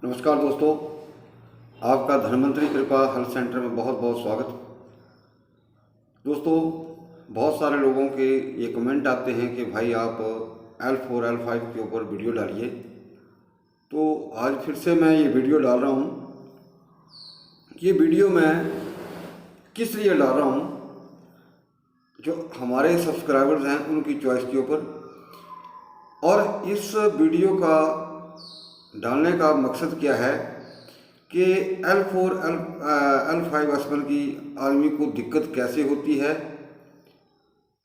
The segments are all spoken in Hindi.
नमस्कार दोस्तों, आपका धन्वंतरी कृपा हेल्थ सेंटर में बहुत बहुत स्वागत। दोस्तों, बहुत सारे लोगों के ये कमेंट आते हैं कि भाई आप L4 L5 के ऊपर वीडियो डालिए। तो आज फिर से मैं ये वीडियो डाल रहा हूँ। ये वीडियो मैं किस लिए डाल रहा हूँ, जो हमारे सब्सक्राइबर्स हैं उनकी चॉइस के ऊपर। और इस वीडियो का डालने का मकसद क्या है कि L4 L5 अस्पताल की आदमी को दिक्कत कैसे होती है,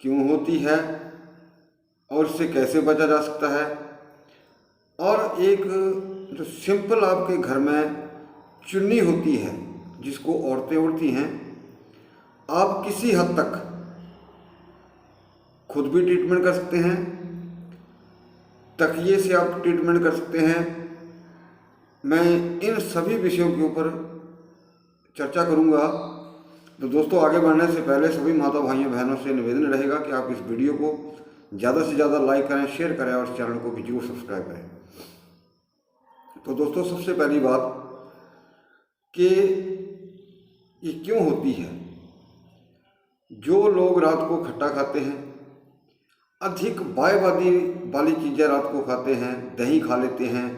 क्यों होती है और इससे कैसे बचा जा सकता है। और एक जो सिंपल आपके घर में चुन्नी होती है जिसको औरतें ओढ़ती हैं, आप किसी हद तक खुद भी ट्रीटमेंट कर सकते हैं, तकिए से आप ट्रीटमेंट कर सकते हैं। मैं इन सभी विषयों के ऊपर चर्चा करूंगा। तो दोस्तों, आगे बढ़ने से पहले सभी माता भाइयों बहनों से निवेदन रहेगा कि आप इस वीडियो को ज़्यादा से ज़्यादा लाइक करें, शेयर करें और चैनल को भी जरूर सब्सक्राइब करें। तो दोस्तों, सबसे पहली बात कि ये क्यों होती है। जो लोग रात को खट्टा खाते हैं, अधिक बायबादी वाली चीज़ें रात को खाते हैं, दही खा लेते हैं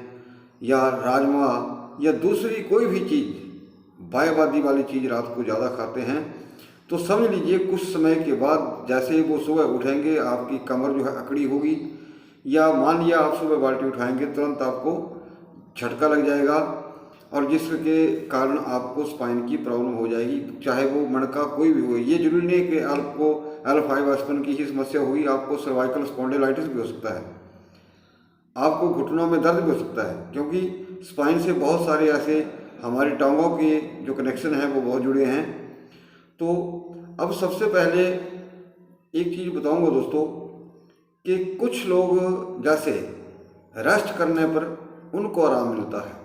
या राजमा या दूसरी कोई भी चीज़ बायबादी वाली चीज़ रात को ज़्यादा खाते हैं, तो समझ लीजिए कुछ समय के बाद जैसे वो सुबह उठेंगे आपकी कमर जो है अकड़ी होगी, या मान लिया आप सुबह बाल्टी उठाएंगे तुरंत आपको झटका लग जाएगा और जिसके कारण आपको स्पाइन की प्रॉब्लम हो जाएगी, चाहे वो मणका कोई भी हो। ये जरूरी नहीं कि आपको L5 अस्पताल की ही समस्या होगी, आपको सर्वाइकल स्पॉन्डिलाइटिस भी हो सकता है, आपको घुटनों में दर्द भी हो सकता है, क्योंकि स्पाइन से बहुत सारे ऐसे हमारी टांगों के जो कनेक्शन हैं वो बहुत जुड़े हैं। तो अब सबसे पहले एक चीज़ बताऊंगा दोस्तों कि कुछ लोग जैसे रेस्ट करने पर उनको आराम मिलता है।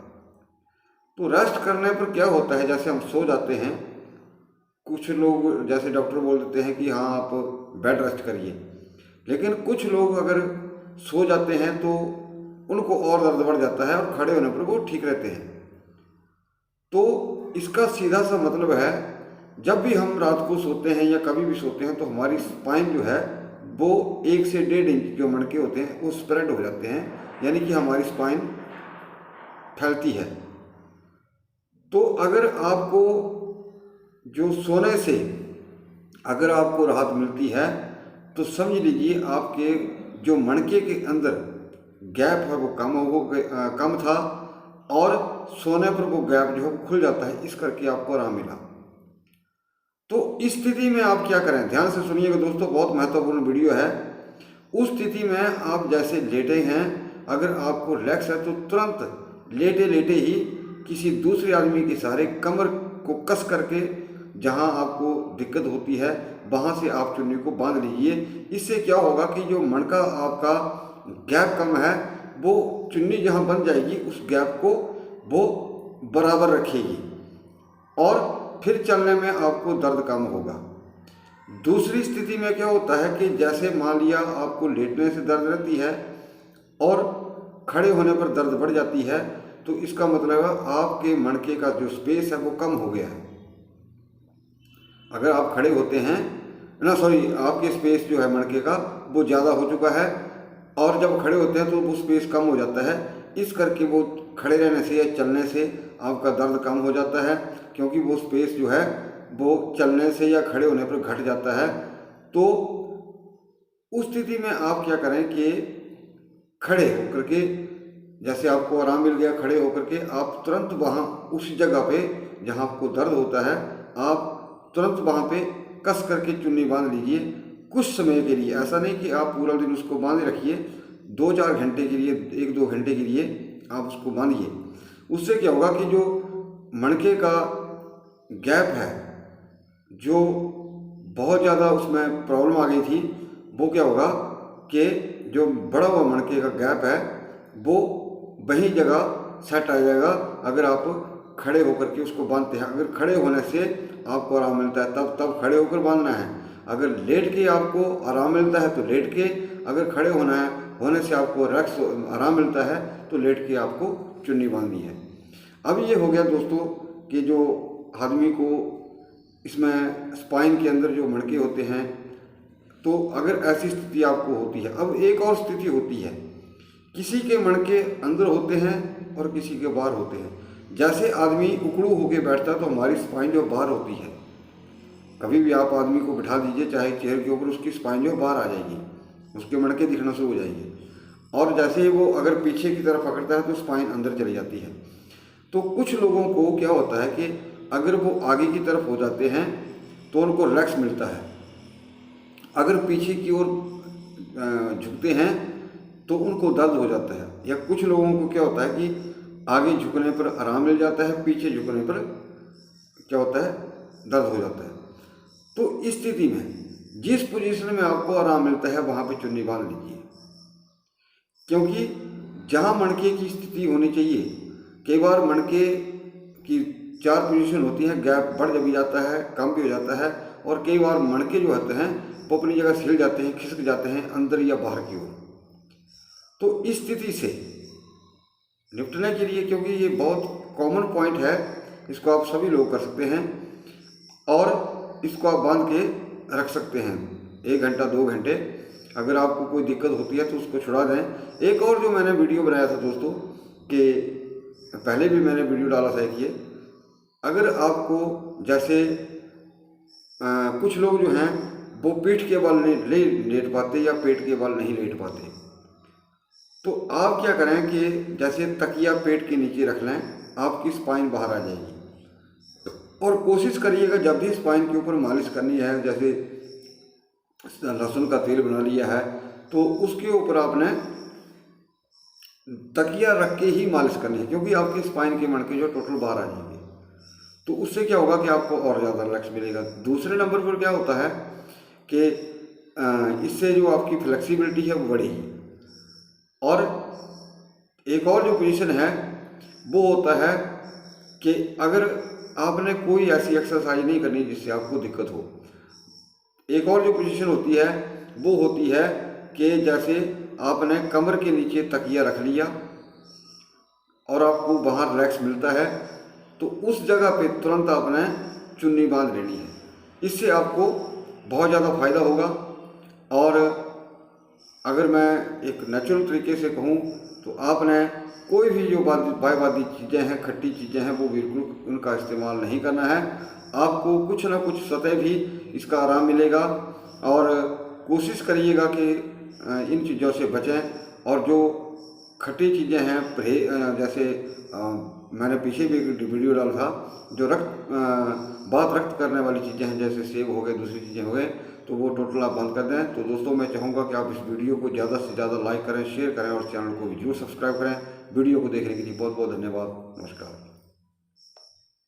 तो रेस्ट करने पर क्या होता है, जैसे हम सो जाते हैं, कुछ लोग जैसे डॉक्टर बोल देते हैं कि हाँ आप बेड रेस्ट करिए, लेकिन कुछ लोग अगर सो जाते हैं तो उनको और दर्द बढ़ जाता है और खड़े होने पर वो ठीक रहते हैं। तो इसका सीधा सा मतलब है, जब भी हम रात को सोते हैं या कभी भी सोते हैं तो हमारी स्पाइन जो है वो 1 से 1.5 इंच जो मणके होते हैं वो स्प्रेड हो जाते हैं, यानी कि हमारी स्पाइन फैलती है। तो अगर आपको जो सोने से अगर आपको राहत मिलती है तो समझ लीजिए आपके जो मणके के अंदर गैप है वो कम था और सोने पर वो गैप जो है खुल जाता है, इस करके आपको आराम मिला। तो इस स्थिति में आप क्या करें, ध्यान से सुनिएगा दोस्तों, बहुत महत्वपूर्ण वीडियो है। उस स्थिति में आप जैसे लेटे हैं, अगर आपको रिलैक्स है तो तुरंत लेटे लेटे ही किसी दूसरे आदमी के सहारे कमर को कस करके जहां आपको दिक्कत होती है वहां से आप चुन्नी को बांध लीजिए। इससे क्या होगा कि जो मणका आपका गैप कम है वो चुन्नी जहां बन जाएगी उस गैप को वो बराबर रखेगी और फिर चलने में आपको दर्द कम होगा। दूसरी स्थिति में क्या होता है कि जैसे मान लिया आपको लेटने से दर्द रहती है और खड़े होने पर दर्द बढ़ जाती है, तो इसका मतलब है आपके मणके का जो स्पेस है वो कम हो गया है। अगर आप खड़े होते हैं आपके स्पेस जो है मणके का वो ज़्यादा हो चुका है और जब खड़े होते हैं तो वो स्पेस कम हो जाता है। इस करके वो खड़े रहने से या चलने से आपका दर्द कम हो जाता है, क्योंकि वो स्पेस जो है वो चलने से या खड़े होने पर घट जाता है। तो उस स्थिति में आप क्या करें कि खड़े होकर के, जैसे आपको आराम मिल गया, खड़े होकर के आप तुरंत वहाँ उस जगह पे जहाँ आपको दर्द होता है आप तुरंत वहाँ पे कस करके चुन्नी बांध लीजिए कुछ समय के लिए। ऐसा नहीं कि आप पूरा दिन उसको बांधे रखिए, 2-4 घंटे के लिए, 1-2 घंटे के लिए आप उसको बांधिए। उससे क्या होगा कि जो मणके का गैप है, जो बहुत ज़्यादा उसमें प्रॉब्लम आ गई थी, वो क्या होगा कि जो बड़ा हुआ मणके का गैप है वो वही जगह सेट आ जाएगा अगर आप खड़े होकर के उसको बांधते हैं। अगर खड़े होने से आपको आराम मिलता है तब खड़े होकर बांधना है। अगर लेट के आपको आराम मिलता है तो लेट के, अगर खड़े होने से आपको रिलैक्स आराम मिलता है तो लेट के आपको चुन्नी बांधनी है। अब ये हो गया दोस्तों कि जो आदमी को इसमें स्पाइन के अंदर जो मणके होते हैं, तो अगर ऐसी स्थिति आपको होती है, अब एक और स्थिति होती है, किसी के मणके अंदर होते हैं और किसी के बाहर होते हैं। जैसे आदमी उकड़ू होके बैठता है तो हमारी स्पाइन जो बाहर होती है, कभी भी आप आदमी को बिठा दीजिए चाहे चेयर के ऊपर, उसकी स्पाइन जो बाहर आ जाएगी, उसके मणके दिखना शुरू हो जाएंगे। और जैसे ही वो अगर पीछे की तरफ पकड़ता है तो स्पाइन अंदर चली जाती है। तो कुछ लोगों को क्या होता है कि अगर वो आगे की तरफ हो जाते हैं तो उनको रिलैक्स मिलता है, अगर पीछे की ओर झुकते हैं तो उनको दर्द हो जाता है। या कुछ लोगों को क्या होता है कि आगे झुकने पर आराम मिल जाता है, पीछे झुकने पर क्या होता है, दर्द हो जाता है। तो इस स्थिति में जिस पोजीशन में आपको आराम मिलता है वहाँ पे चुन्नी बांध लीजिए, क्योंकि जहाँ मणके की स्थिति होनी चाहिए, कई बार मणके की 4 पोजीशन होती हैं, गैप बढ़ भी जाता है, कम भी हो जाता है, और कई बार मणके जो होते हैं वो अपनी जगह हिल जाते हैं, खिसक जाते हैं अंदर या बाहर की ओर। तो इस स्थिति से निपटने के लिए, क्योंकि ये बहुत कॉमन पॉइंट है, इसको आप सभी लोग कर सकते हैं और इसको आप बांध के रख सकते हैं 1 घंटा 2 घंटे। अगर आपको कोई दिक्कत होती है तो उसको छुड़ा दें। एक और जो मैंने वीडियो बनाया था दोस्तों, कि पहले भी मैंने वीडियो डाला था कि अगर आपको जैसे कुछ लोग जो हैं वो पीठ के बल नहीं लेट पाते या पेट के बल नहीं लेट पाते, तो आप क्या करें कि जैसे तकिया पेट के नीचे रख लें, आपकी स्पाइन बाहर आ जाएगी। और कोशिश करिएगा जब भी स्पाइन के ऊपर मालिश करनी है, जैसे लहसुन का तेल बना लिया है तो उसके ऊपर आपने तकिया रख के ही मालिश करनी है, क्योंकि आपकी स्पाइन के मणके जो टोटल बाहर आ जाएंगे। तो उससे क्या होगा कि आपको और ज़्यादा रिलैक्स मिलेगा। दूसरे नंबर पर क्या होता है कि इससे जो आपकी फ्लेक्सिबिलिटी है वो बढ़ेगी। और एक और जो पोजीशन है वो होता है कि अगर आपने कोई ऐसी एक्सरसाइज नहीं करनी जिससे आपको दिक्कत हो, एक और जो पोजीशन होती है वो होती है कि जैसे आपने कमर के नीचे तकिया रख लिया और आपको वहाँ रिलैक्स मिलता है, तो उस जगह पे तुरंत आपने चुन्नी बांध लेनी है। इससे आपको बहुत ज़्यादा फायदा होगा। और अगर मैं एक नेचुरल तरीके से कहूँ तो आपने कोई भी जो बायवादी चीज़ें हैं, खट्टी चीज़ें हैं, वो बिल्कुल उनका इस्तेमाल नहीं करना है। आपको कुछ ना कुछ सतह भी इसका आराम मिलेगा। और कोशिश करिएगा कि इन चीज़ों से बचें। और जो खट्टी चीज़ें हैं, जैसे मैंने पीछे भी एक वीडियो डाला था, जो बात रक्त करने वाली चीज़ें हैं, जैसे सेब हो गए, दूसरी चीज़ें हो गए, तो वो टोटल आप बंद कर दें। तो दोस्तों मैं चाहूँगा कि आप इस वीडियो को ज़्यादा से ज़्यादा लाइक करें, शेयर करें और चैनल को भी जरूर सब्सक्राइब करें। वीडियो को देखने के लिए बहुत बहुत धन्यवाद। नमस्कार।